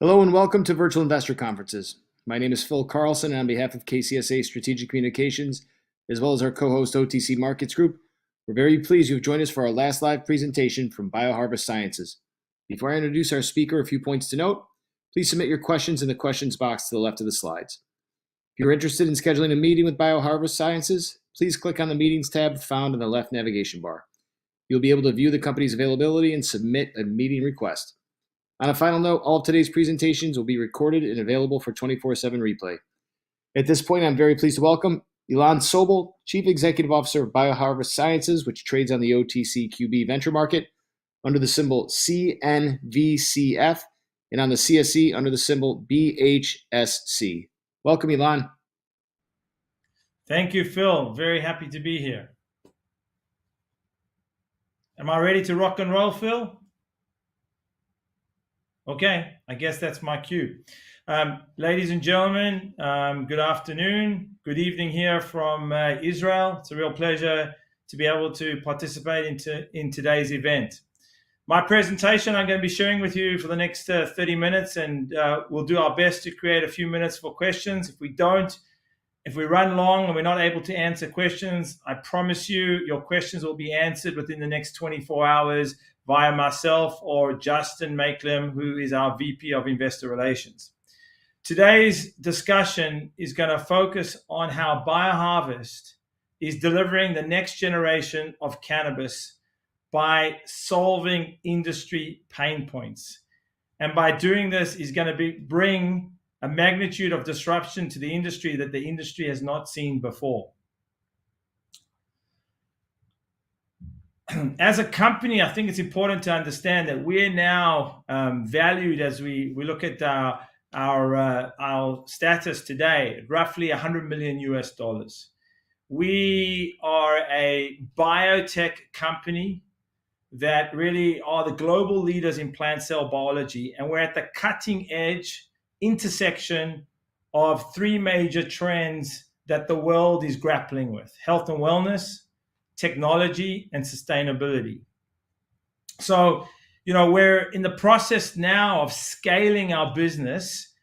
Hello and welcome to Virtual Investor Conferences. My name is Phil Carlson, and on behalf of KCSA Strategic Communications, as well as our co-host OTC Markets Group, we're very pleased you've joined us for our last live presentation from BioHarvest Sciences. Before I introduce our speaker, a few points to note. Please submit your questions in the questions box to the left of the slides. If you're interested in scheduling a meeting with BioHarvest Sciences, please click on the Meetings tab found in the left navigation bar. You'll be able to view the company's availability and submit a meeting request. On a final note, all of today's presentations will be recorded and available for 24/7 replay. At this point, I'm very pleased to welcome Ilan Sobel, Chief Executive Officer of BioHarvest Sciences, which trades on the OTCQB venture market under the symbol CNVCF and on the CSE under the symbol BHSC. Welcome, Ilan. Thank you, Phil. Very happy to be here. Am I ready to rock and roll, Phil? Okay, I guess that's my cue. Ladies and gentlemen, good afternoon, good evening here from Israel. It's a real pleasure to be able to participate in today's event. My presentation I'm going to be sharing with you for the next 30 minutes, and we'll do our best to create a few minutes for questions. If we run long and we're not able to answer questions, I promise you your questions will be answered within the next 24 hours via myself or Justin Makelim, who is our VP of Investor Relations. Today's discussion is going to focus on how BioHarvest is delivering the next generation of cannabis by solving industry pain points. And by doing this is going to bring a magnitude of disruption to the industry that the industry has not seen before. As a company, I think it's important to understand that we're now valued, as we look at our status today, at roughly $100 million US. We are a biotech company that really are the global leaders in plant cell biology, and we're at the cutting edge intersection of three major trends that the world is grappling with: health and wellness, technology, and sustainability. So, we're in the process now of scaling our business,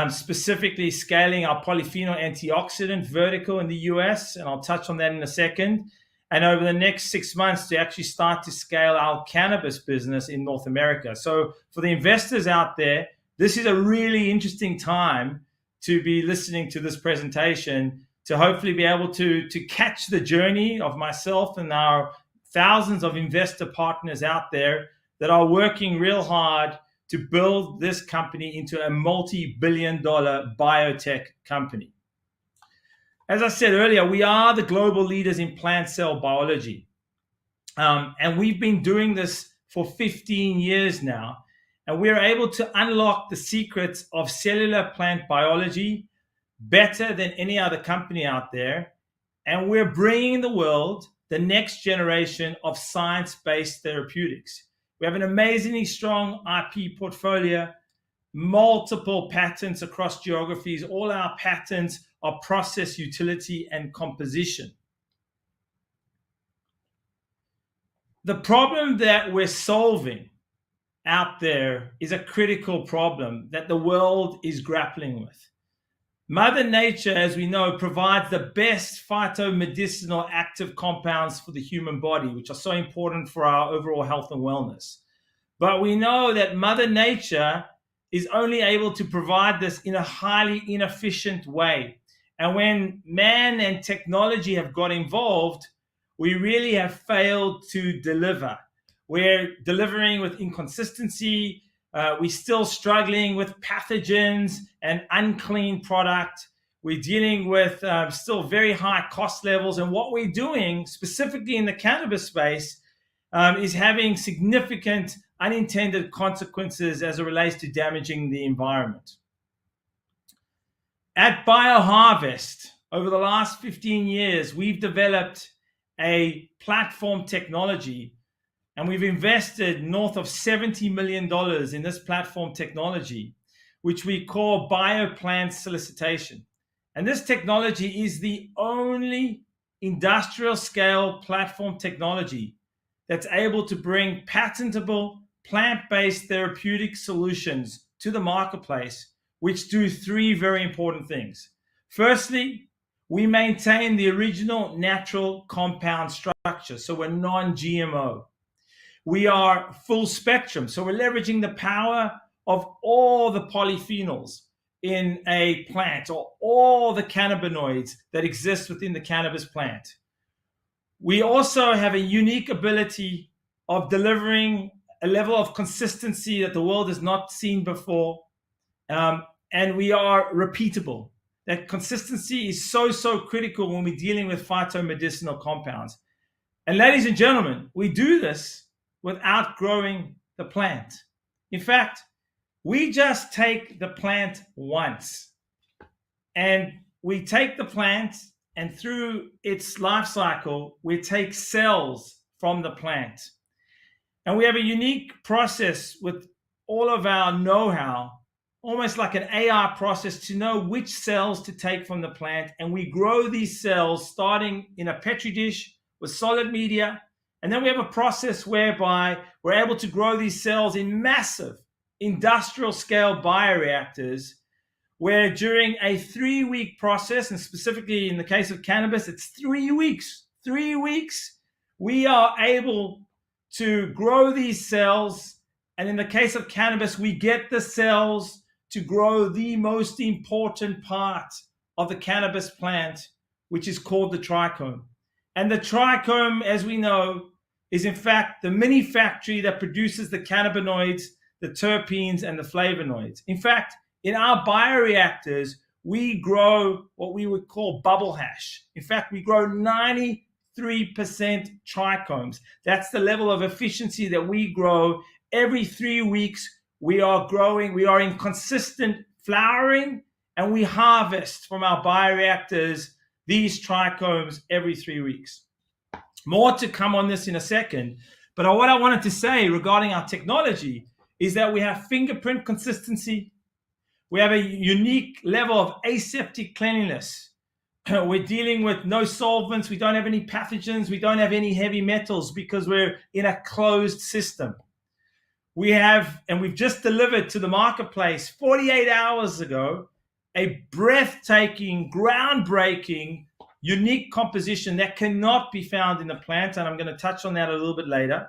specifically scaling our polyphenol antioxidant vertical in the US, and I'll touch on that in a second. And over the next 6 months to actually start to scale our cannabis business in North America. So for the investors out there, this is a really interesting time to be listening to this presentation, to hopefully be able to catch the journey of myself and our thousands of investor partners out there that are working real hard to build this company into a multi-billion-dollar biotech company. As I said earlier, we are the global leaders in plant cell biology. And we've been doing this for 15 years now. And we're able to unlock the secrets of cellular plant biology better than any other company out there. And we're bringing the world the next generation of science-based therapeutics. We have an amazingly strong IP portfolio, multiple patents across geographies. All our patents are process, utility, and composition. The problem that we're solving out there is a critical problem that the world is grappling with. Mother Nature, as we know, provides the best phytomedicinal active compounds for the human body, which are so important for our overall health and wellness. But we know that Mother Nature is only able to provide this in a highly inefficient way. And when man and technology have got involved, we really have failed to deliver. We're delivering with inconsistency. We're still struggling with pathogens and unclean product. We're dealing with still very high cost levels. And what we're doing, specifically in the cannabis space, is having significant unintended consequences as it relates to damaging the environment. At BioHarvest, over the last 15 years, we've developed a platform technology, and we've invested north of $70 million in this platform technology, which we call bioplant solicitation. And this technology is the only industrial scale platform technology that's able to bring patentable plant-based therapeutic solutions to the marketplace which do three very important things. Firstly, we maintain the original natural compound structure, so we're non-GMO. We are full spectrum, so we're leveraging the power of all the polyphenols in a plant, or all the cannabinoids that exist within the cannabis plant. We also have a unique ability of delivering a level of consistency that the world has not seen before, and we are repeatable. That consistency is so critical when we're dealing with phytomedicinal compounds. And ladies and gentlemen, we do this without growing the plant. In fact, we just take the plant once, and we take the plant, and through its life cycle, we take cells from the plant. And we have a unique process with all of our know-how, almost like an AI process, to know which cells to take from the plant. And we grow these cells starting in a petri dish with solid media. And then we have a process whereby we're able to grow these cells in massive industrial scale bioreactors, where during a 3-week process, and specifically in the case of cannabis, it's 3 weeks, we are able to grow these cells. And in the case of cannabis, we get the cells to grow the most important part of the cannabis plant, which is called the trichome. And the trichome, as we know, is in fact the mini factory that produces the cannabinoids, the terpenes, and the flavonoids. In fact, in our bioreactors, we grow what we would call bubble hash. In fact, we grow 93% trichomes. That's the level of efficiency that we grow. Every 3 weeks, we are growing, we are in consistent flowering, and we harvest from our bioreactors these trichomes every 3 weeks. More to come on this in a second, but what I wanted to say regarding our technology is that we have fingerprint consistency. We have a unique level of aseptic cleanliness. We're dealing with no solvents. We don't have any pathogens. We don't have any heavy metals because we're in a closed system. We have, and we've just delivered to the marketplace 48 hours ago, a breathtaking, groundbreaking, unique composition that cannot be found in the plant. And I'm going to touch on that a little bit later.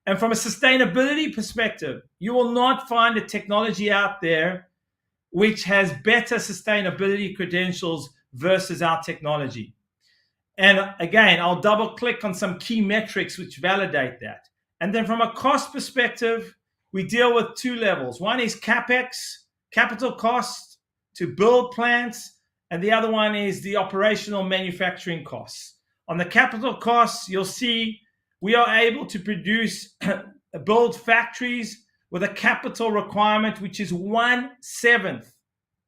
And from a sustainability perspective, you will not find a technology out there which has better sustainability credentials versus our technology. And again, I'll double click on some key metrics which validate that. And then from a cost perspective, we deal with two levels. One is CapEx, capital cost to build plants, and the other one is the operational manufacturing costs. On the capital costs, you'll see we are able to build factories with a capital requirement which is 1/7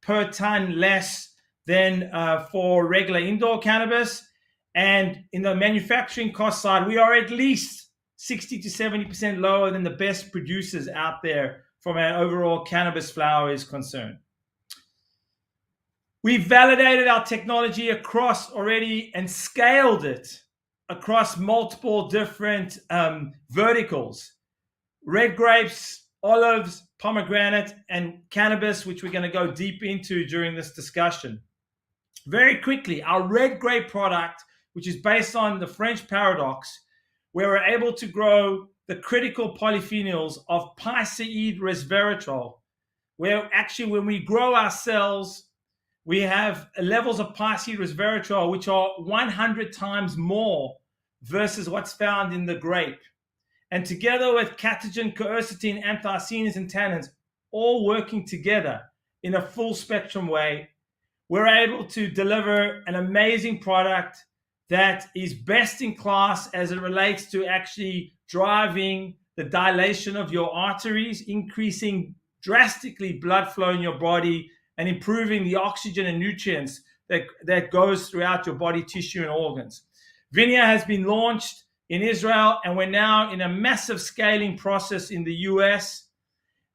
per ton less than for regular indoor cannabis. And in the manufacturing cost side, we are at least 60 to 70% lower than the best producers out there from an overall cannabis flower is concerned. We've validated our technology across already and scaled it across multiple different verticals: red grapes, olives, pomegranate, and cannabis, which we're going to go deep into during this discussion. Very quickly, our red grape product, which is based on the French paradox, where we're able to grow the critical polyphenols of piceid resveratrol, where actually when we grow our cells, we have levels of piceid resveratrol which are 100 times more versus what's found in the grape. And together with catechin, quercetin, anthocyanins, and tannins, all working together in a full spectrum way, we're able to deliver an amazing product that is best in class as it relates to actually driving the dilation of your arteries, increasing drastically blood flow in your body, and improving the oxygen and nutrients that goes throughout your body tissue and organs. Vinia has been launched in Israel, and we're now in a massive scaling process in the US.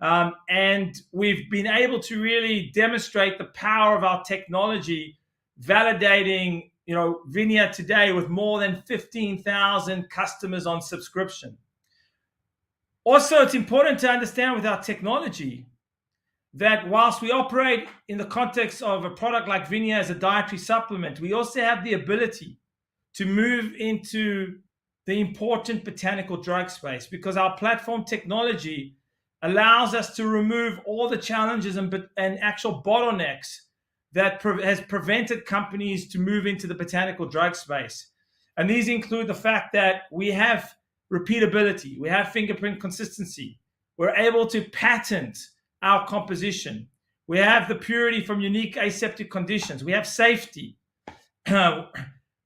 And we've been able to really demonstrate the power of our technology, validating Vinia today with more than 15,000 customers on subscription. Also, it's important to understand with our technology that whilst we operate in the context of a product like Vinia as a dietary supplement, we also have the ability to move into the important botanical drug space, because our platform technology allows us to remove all the challenges and actual bottlenecks that has prevented companies to move into the botanical drug space. And these include the fact that we have repeatability, we have fingerprint consistency, we're able to patent our composition, we have the purity from unique aseptic conditions, we have safety,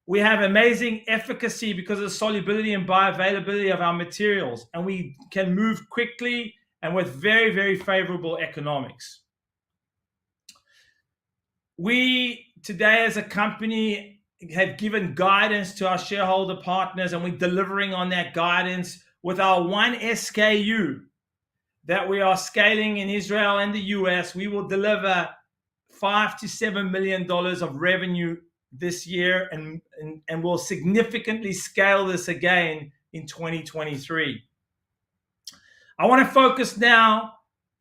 we have amazing efficacy because of the solubility and bioavailability of our materials, and we can move quickly and with very, very favorable economics. We today as a company have given guidance to our shareholder partners, and we're delivering on that guidance with our one SKU that we are scaling in Israel and the US. We will deliver $5 to $7 million of revenue this year, and will significantly scale this again in 2023. I want to focus now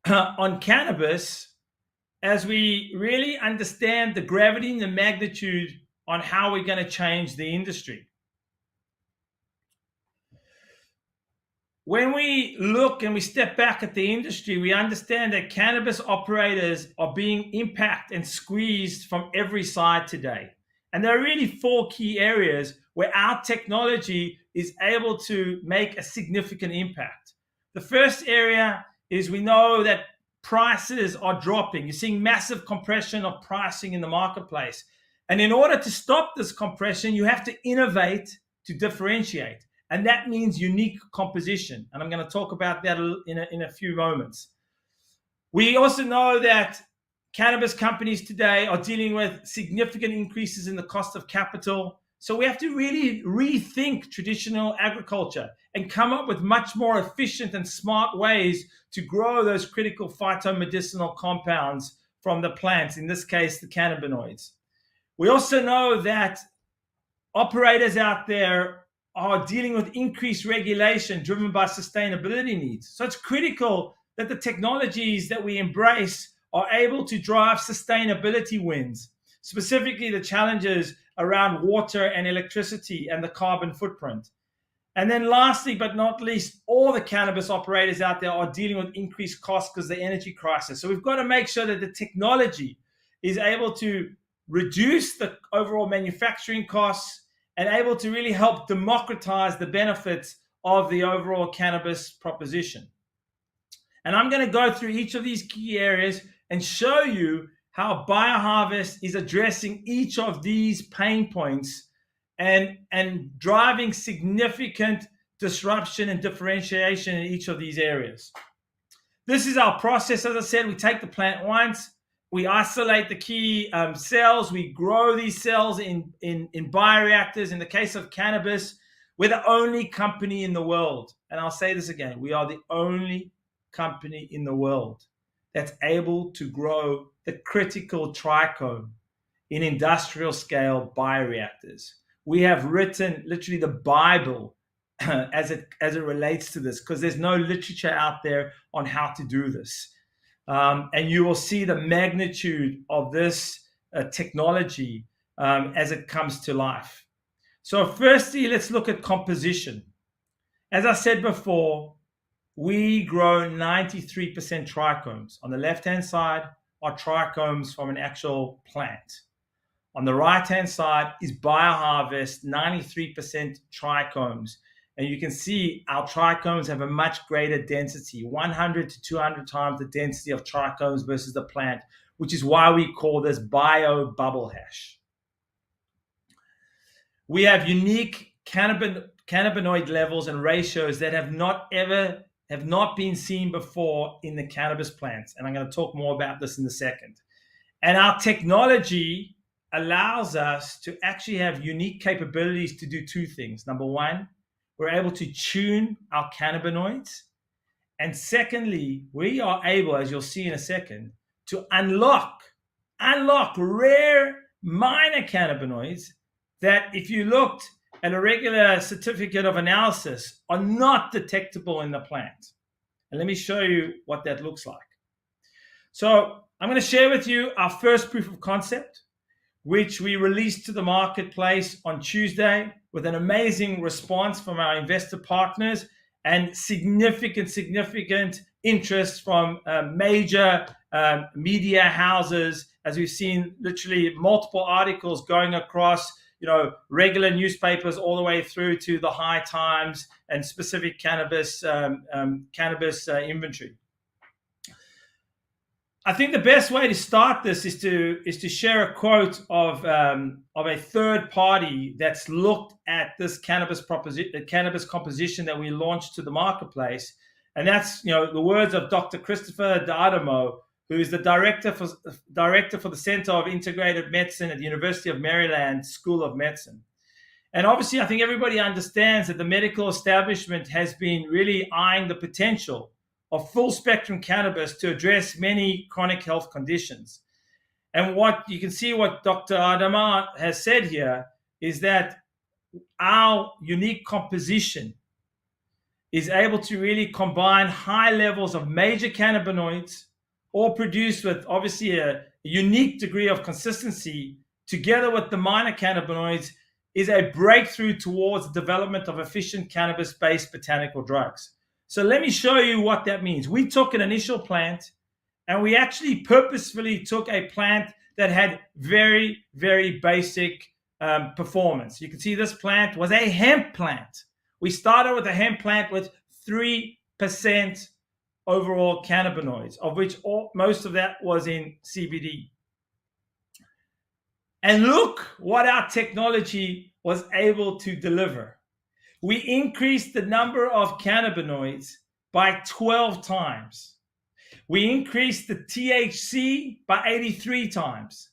on cannabis as we really understand the gravity and the magnitude on how we're going to change the industry. When we look and we step back at the industry, we understand that cannabis operators are being impacted and squeezed from every side today. And there are really four key areas where our technology is able to make a significant impact. The first area is we know that prices are dropping. You're seeing massive compression of pricing in the marketplace. And in order to stop this compression, you have to innovate to differentiate. And that means unique composition. And I'm going to talk about that in a few moments. We also know that cannabis companies today are dealing with significant increases in the cost of capital. So we have to really rethink traditional agriculture and come up with much more efficient and smart ways to grow those critical phytomedicinal compounds from the plants, in this case, the cannabinoids. We also know that operators out there are dealing with increased regulation driven by sustainability needs. So it's critical that the technologies that we embrace are able to drive sustainability wins, specifically the challenges around water and electricity and the carbon footprint. And then lastly, but not least, all the cannabis operators out there are dealing with increased costs because of the energy crisis. So we've got to make sure that the technology is able to reduce the overall manufacturing costs and able to really help democratize the benefits of the overall cannabis proposition. And I'm going to go through each of these key areas and show you how BioHarvest is addressing each of these pain points and driving significant disruption and differentiation in each of these areas. This is our process. As I said, we take the plant once, we isolate the key cells, we grow these cells in bioreactors. In the case of cannabis, we're the only company in the world, and I'll say this again, we are the only company in the world that's able to grow the critical trichome in industrial scale bioreactors. We have written literally the Bible as it relates to this, because there's no literature out there on how to do this. And you will see the magnitude of this technology as it comes to life. So firstly, let's look at composition. As I said before, we grow 93% trichomes. On the left-hand side are trichomes from an actual plant. On the right-hand side is BioHarvest, 93% trichomes. And you can see our trichomes have a much greater density, 100 to 200 times the density of trichomes versus the plant, which is why we call this bio bubble hash. We have unique cannabinoid levels and ratios that have not been seen before in the cannabis plants. And I'm going to talk more about this in a second. And our technology allows us to actually have unique capabilities to do two things. Number one, we're able to tune our cannabinoids. And secondly, we are able, as you'll see in a second, to unlock rare minor cannabinoids that, if you looked at a regular certificate of analysis, are not detectable in the plant. And let me show you what that looks like. So I'm going to share with you our first proof of concept, which we released to the marketplace on Tuesday with an amazing response from our investor partners and significant interest from major media houses, as we've seen literally multiple articles going across, regular newspapers all the way through to the High Times and specific cannabis inventory. I think the best way to start this is to share a quote of a third party that's looked at this cannabis composition that we launched to the marketplace, and that's the words of Dr. Christopher D'Adamo, who is the director for the Center of Integrated Medicine at the University of Maryland School of Medicine. And obviously, I think everybody understands that the medical establishment has been really eyeing the potential of full spectrum cannabis to address many chronic health conditions. And what you can see, what Dr. Adama has said here is that our unique composition is able to really combine high levels of major cannabinoids, all produced with obviously a unique degree of consistency, together with the minor cannabinoids, is a breakthrough towards the development of efficient cannabis-based botanical drugs. So let me show you what that means. We took an initial plant and we actually purposefully took a plant that had very, very basic performance. You can see this plant was a hemp plant. We started with a hemp plant with 3% overall cannabinoids, of which most of that was in CBD. And look what our technology was able to deliver. We increased the number of cannabinoids by 12 times. We increased the THC by 83 times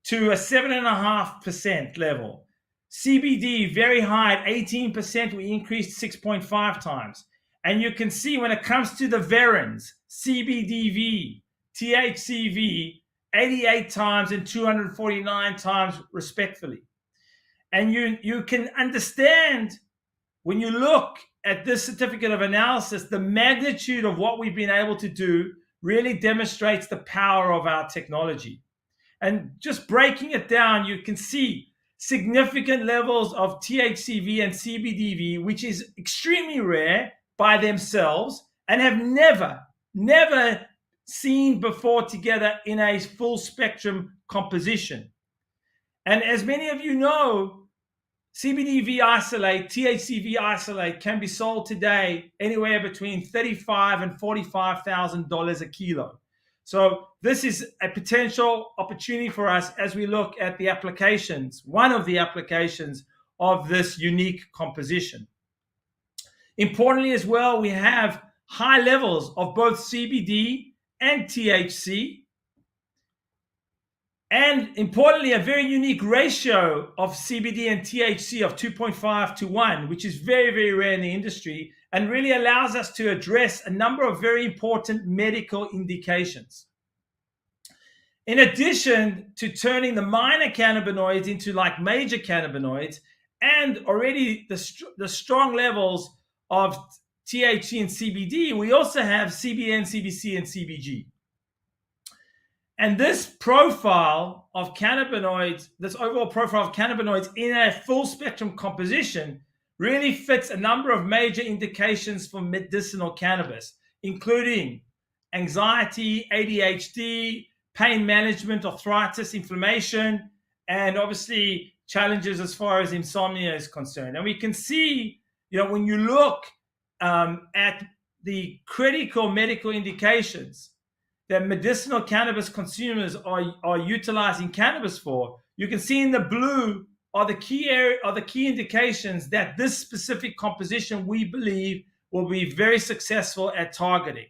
to a 7.5% level. CBD, very high at 18%, we increased 6.5 times. And you can see when it comes to the varins, CBDV, THCV, 88 times and 249 times respectively. And you can understand when you look at this certificate of analysis, the magnitude of what we've been able to do really demonstrates the power of our technology. And just breaking it down, you can see significant levels of THCV and CBDV, which is extremely rare by themselves and have never seen before together in a full spectrum composition. And as many of you know, CBDV isolate, THCV isolate can be sold today anywhere between $35,000 and $45,000 a kilo. So this is a potential opportunity for us as we look at the applications, one of the applications of this unique composition. Importantly as well, we have high levels of both CBD and THC. And importantly, a very unique ratio of CBD and THC of 2.5 to 1, which is very, very rare in the industry and really allows us to address a number of very important medical indications. In addition to turning the minor cannabinoids into like major cannabinoids and already the strong levels of THC and CBD, we also have CBN, CBC, and CBG. And this profile of cannabinoids, this overall profile of cannabinoids in a full spectrum composition really fits a number of major indications for medicinal cannabis, including anxiety, ADHD, pain management, arthritis, inflammation, and obviously challenges as far as insomnia is concerned. And we can see, when you look at the critical medical indications that medicinal cannabis consumers are utilizing cannabis for, you can see in the blue are the key indications that this specific composition we believe will be very successful at targeting.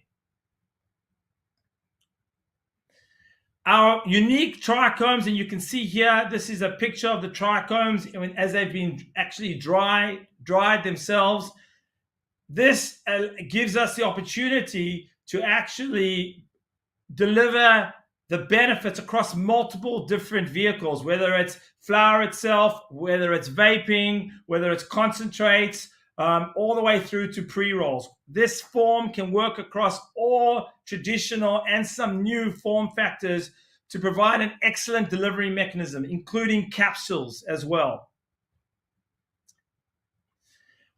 Our unique trichomes, and you can see here, this is a picture of the trichomes as they've been actually dried themselves. This gives us the opportunity to actually deliver the benefits across multiple different vehicles, whether it's flower itself, whether it's vaping, whether it's concentrates, all the way through to pre-rolls. This form can work across all traditional and some new form factors to provide an excellent delivery mechanism, including capsules as well.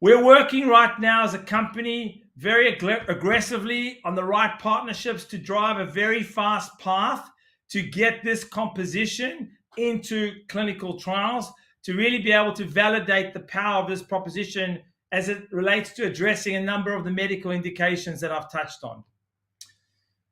We're working right now as a company very aggressively on the right partnerships to drive a very fast path to get this composition into clinical trials, to really be able to validate the power of this proposition as it relates to addressing a number of the medical indications that I've touched on.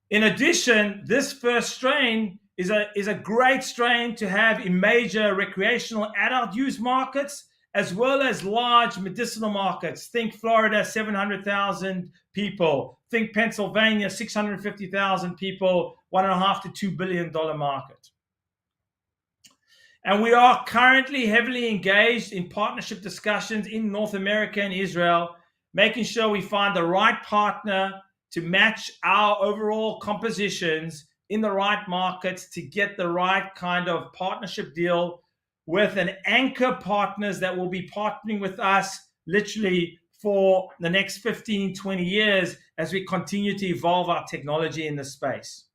In addition, this first strain is a great strain to have in major recreational adult use markets, as well as large medicinal markets. Think Florida, 700,000 people. Think Pennsylvania, 650,000 people, $1.5 to $2 billion market. And we are currently heavily engaged in partnership discussions in North America and Israel, making sure we find the right partner to match our overall compositions in the right markets to get the right kind of partnership deal with an anchor partners that will be partnering with us literally for the next 15, 20 years as we continue to evolve our technology in this space.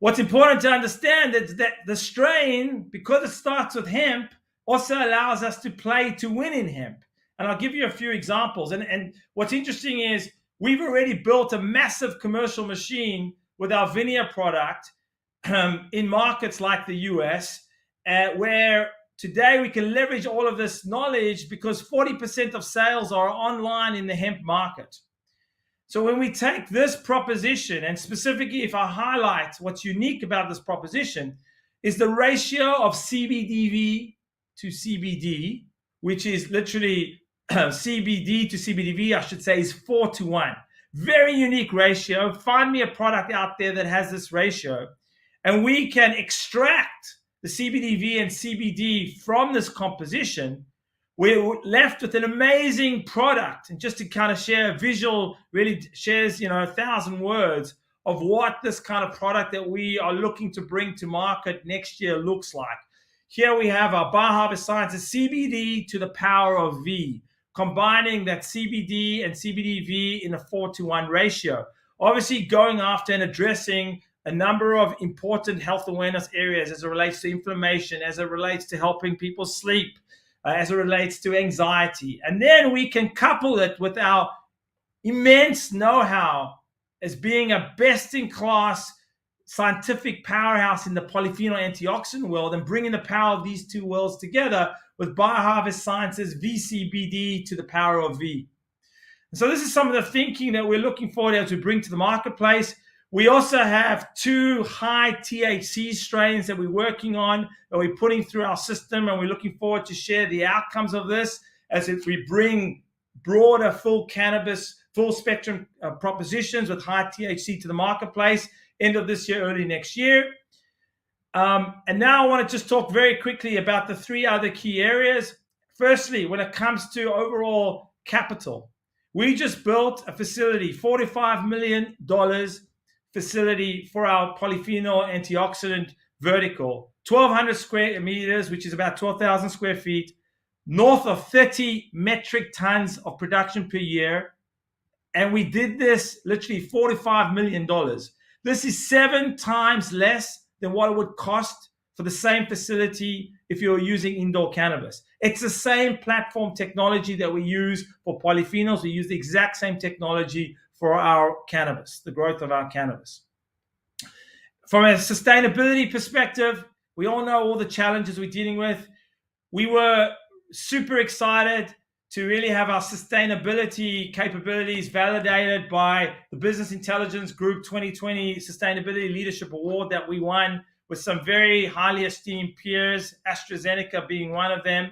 What's important to understand is that the strain, because it starts with hemp, also allows us to play to win in hemp. And I'll give you a few examples. And what's interesting is we've already built a massive commercial machine with our Vinia product in markets like the US, where today we can leverage all of this knowledge because 40% of sales are online in the hemp market. So when we take this proposition, and specifically if I highlight what's unique about this proposition, is the ratio of CBDV to CBD, which is literally CBD to CBDV, I should say, is 4:1. Very unique ratio. Find me a product out there that has this ratio. And we can extract the CBDV and CBD from this composition. We're left with an amazing product. And just to kind of share a visual, really shares, 1,000 words of what this kind of product that we are looking to bring to market next year looks like. Here we have our BioHarvest Sciences CBD to the power of V, combining that CBD and CBDV in a 4:1 ratio. Obviously going after and addressing a number of important health awareness areas as it relates to inflammation, as it relates to helping people sleep, as it relates to anxiety. And then we can couple it with our immense know-how as being a best-in-class scientific powerhouse in the polyphenol antioxidant world, and bringing the power of these two worlds together with BioHarvest Sciences VCBD to the power of V. And so this is some of the thinking that we're looking forward to bring to the marketplace. We also have 2 high THC strains that we're working on, that we're putting through our system, and we're looking forward to share the outcomes of this as we bring broader full cannabis, full spectrum propositions with high THC to the marketplace end of this year, early next year. And now I want to just talk very quickly about the 3 other key areas. Firstly, when it comes to overall capital, we just built a facility, $45 million facility for our polyphenol antioxidant vertical, 1,200 square meters, which is about 12,000 square feet, north of 30 metric tons of production per year. And we did this literally $45 million. This is 7 times less than what it would cost for the same facility if you were using indoor cannabis. It's the same platform technology that we use for polyphenols. We use the exact same technology for our cannabis, the growth of our cannabis. From a sustainability perspective, we all know all the challenges we're dealing with. We were super excited to really have our sustainability capabilities validated by the Business Intelligence Group 2020 Sustainability Leadership Award that we won with some very highly esteemed peers, AstraZeneca being one of them.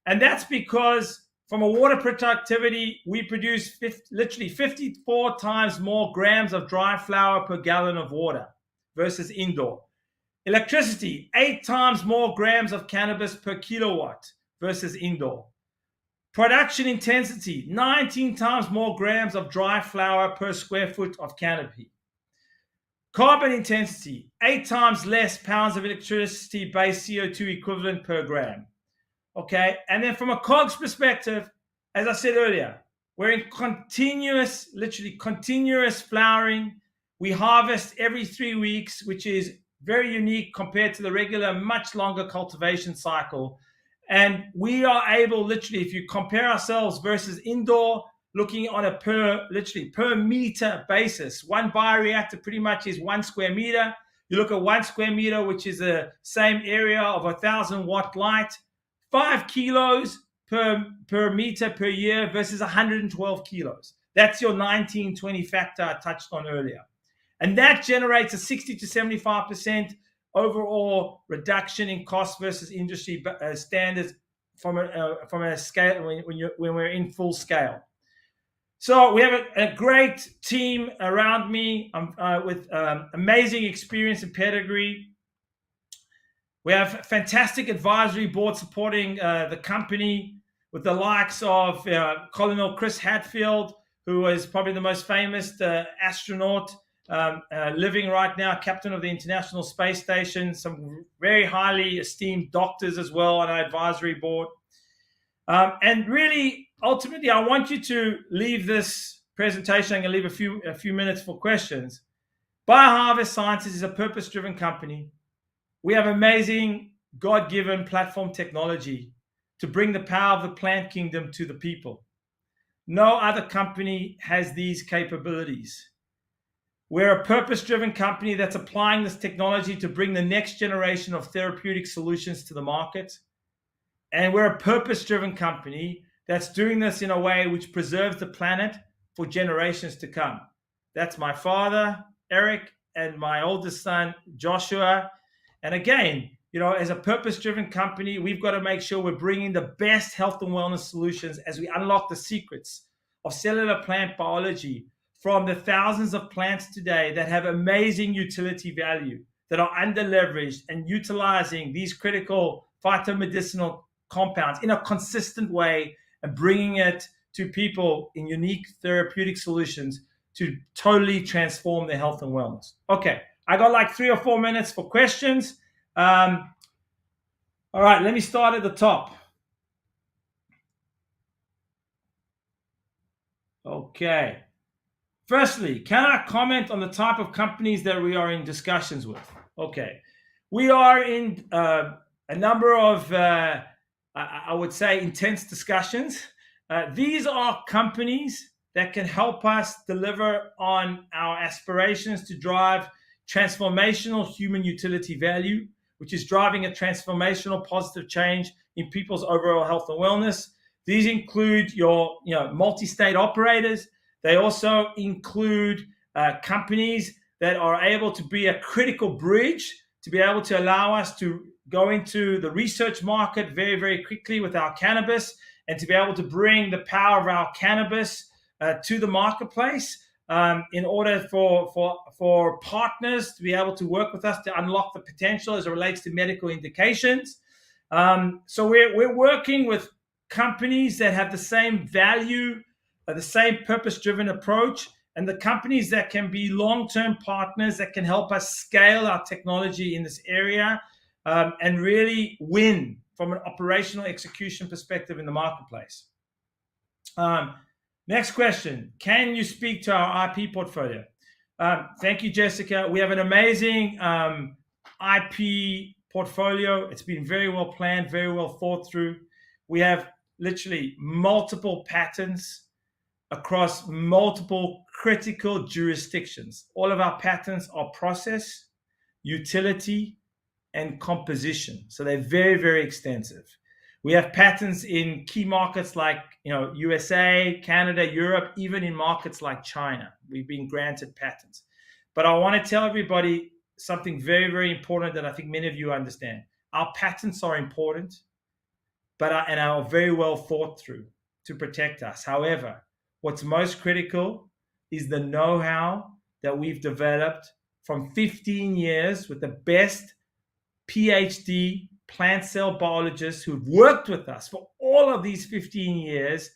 And that's because from a water productivity, we produce literally 54 times more grams of dry flower per gallon of water versus indoor. Electricity, 8 times more grams of cannabis per kilowatt versus indoor. Production intensity, 19 times more grams of dry flower per square foot of canopy. Carbon intensity, 8 times less pounds of electricity-based CO2 equivalent per gram. Okay, and then from a COGS perspective, as I said earlier, we're in literally continuous flowering. We harvest every 3 weeks, which is very unique compared to the regular, much longer cultivation cycle. And we are able, literally, if you compare ourselves versus indoor, looking on a per meter basis, one bioreactor pretty much is 1 square meter. You look at 1 square meter, which is the same area of 1,000 watt light, 5 kilos per meter per year versus 112 kilos. That's your 1920 factor I touched on earlier. And that generates a 60 to 75% overall reduction in cost versus industry standards from a scale when we're in full scale. So we have a great team around me with amazing experience and pedigree. We have fantastic advisory board supporting the company with the likes of Colonel Chris Hadfield, who is probably the most famous astronaut living right now, captain of the International Space Station, some very highly esteemed doctors as well on our advisory board. And really, ultimately, I want you to leave this presentation. I'm going to leave a few minutes for questions. BioHarvest Sciences is a purpose-driven company. We have amazing God-given platform technology to bring the power of the plant kingdom to the people. No other company has these capabilities. We're a purpose-driven company that's applying this technology to bring the next generation of therapeutic solutions to the market. And we're a purpose-driven company that's doing this in a way which preserves the planet for generations to come. That's my father, Eric, and my oldest son, Joshua. And again, as a purpose-driven company, we've got to make sure we're bringing the best health and wellness solutions as we unlock the secrets of cellular plant biology from the thousands of plants today that have amazing utility value, that are under-leveraged, and utilizing these critical phytomedicinal compounds in a consistent way and bringing it to people in unique therapeutic solutions to totally transform their health and wellness. Okay, I got like 3 or 4 minutes for questions. All right, let me start at the top. Okay. Firstly, can I comment on the type of companies that we are in discussions with? Okay. We are in a number of, I would say, intense discussions. These are companies that can help us deliver on our aspirations to drive transformational human utility value, which is driving a transformational positive change in people's overall health and wellness. These include your multi-state operators. They also include companies that are able to be a critical bridge to be able to allow us to go into the research market very, very quickly with our cannabis, and to be able to bring the power of our cannabis to the marketplace in order for partners to be able to work with us to unlock the potential as it relates to medical indications. So we're working with companies that have the same value, the same purpose-driven approach, and the companies that can be long-term partners that can help us scale our technology in this area and really win from an operational execution perspective in the marketplace. Next question. Can you speak to our IP portfolio? Thank you, Jessica. We have an amazing IP portfolio. It's been very well planned, very well thought through. We have literally multiple patents across multiple critical jurisdictions. All of our patents are process, utility, and composition. So they're very, very extensive. We have patents in key markets like USA, Canada, Europe, even in markets like China. We've been granted patents. But I want to tell everybody something very, very important that I think many of you understand. Our patents are important, and are very well thought through to protect us. However, what's most critical is the know-how that we've developed from 15 years with the best PhD plant cell biologists who've worked with us for all of these 15 years,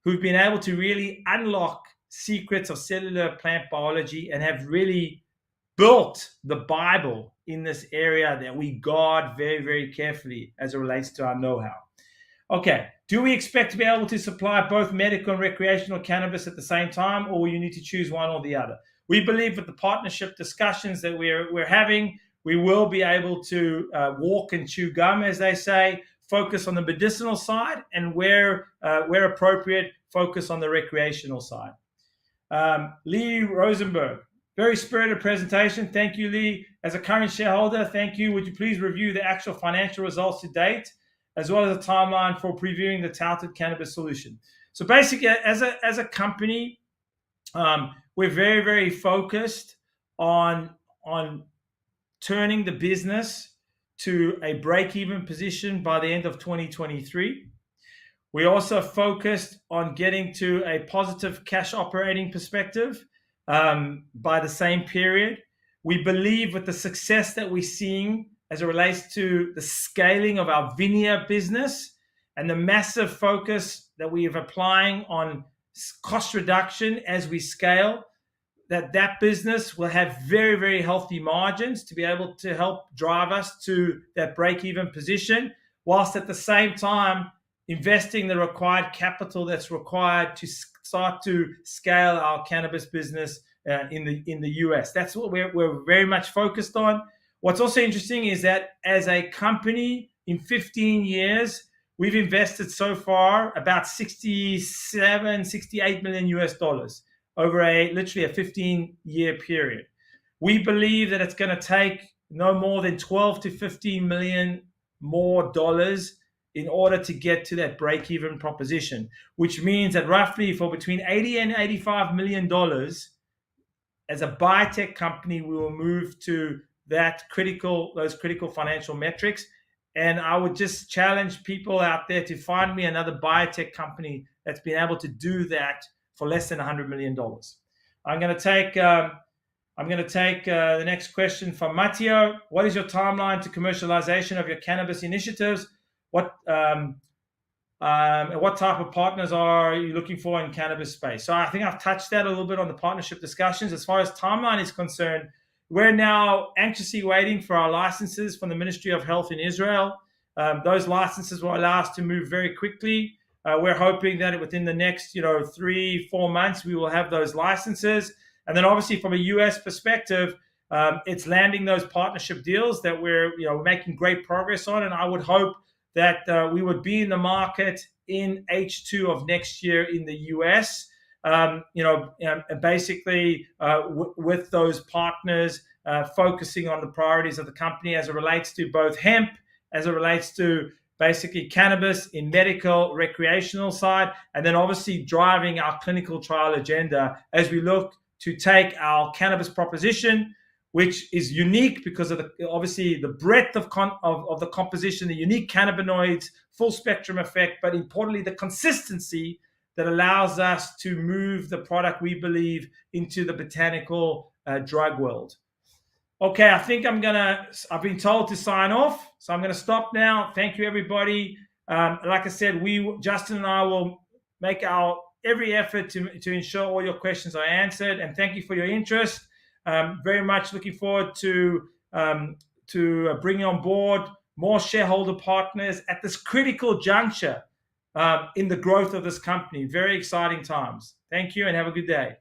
who've been able to really unlock secrets of cellular plant biology and have really built the Bible in this area that we guard very, very carefully as it relates to our know-how. Okay. Do we expect to be able to supply both medical and recreational cannabis at the same time, or will you need to choose one or the other? We believe with the partnership discussions that we're having, we will be able to walk and chew gum, as they say, focus on the medicinal side, and where appropriate, focus on the recreational side. Lee Rosenberg, very spirited presentation. Thank you, Lee. As a current shareholder, thank you. Would you please review the actual financial results to date, as well as a timeline for previewing the touted cannabis solution? So basically, as a company, we're very, very focused on turning the business to a break-even position by the end of 2023. We also focused on getting to a positive cash operating perspective by the same period. We believe with the success that we're seeing as it relates to the scaling of our VINIA business and the massive focus that we are applying on cost reduction as we scale, that business will have very, very healthy margins to be able to help drive us to that break-even position, whilst at the same time investing the required capital that's required to start to scale our cannabis business in the US. That's what we're very much focused on. What's also interesting is that as a company, in 15 years, we've invested so far about 68 million US dollars over literally a 15-year period. We believe that it's going to take no more than 12 to 15 million more dollars in order to get to that break-even proposition, which means that roughly for between 80 and 85 million dollars, as a biotech company, we will move to those critical financial metrics. And I would just challenge people out there to find me another biotech company that's been able to do that for less than $100 million. I'm going to take the next question from Matteo. What is your timeline to commercialization of your cannabis initiatives? What type of partners are you looking for in cannabis space? So I think I've touched that a little bit on the partnership discussions. As far as timeline is concerned, we're now anxiously waiting for our licenses from the Ministry of Health in Israel. Those licenses will allow us to move very quickly. We're hoping that within the next 3-4 months, we will have those licenses. And then obviously from a US perspective, it's landing those partnership deals that we're making great progress on. And I would hope that we would be in the market in H2 of next year in the US, basically with those partners focusing on the priorities of the company as it relates to both hemp, as it relates to basically cannabis in medical, recreational side, and then obviously driving our clinical trial agenda as we look to take our cannabis proposition, which is unique because of the breadth of the composition, the unique cannabinoids, full spectrum effect, but importantly, the consistency that allows us to move the product, we believe, into the botanical drug world. Okay, I think I've been told to sign off, so I'm going to stop now. Thank you, everybody. Like I said, Justin and I will make every effort to ensure all your questions are answered, and thank you for your interest. Very much looking forward to bringing on board more shareholder partners at this critical juncture in the growth of this company. Very exciting times. Thank you and have a good day.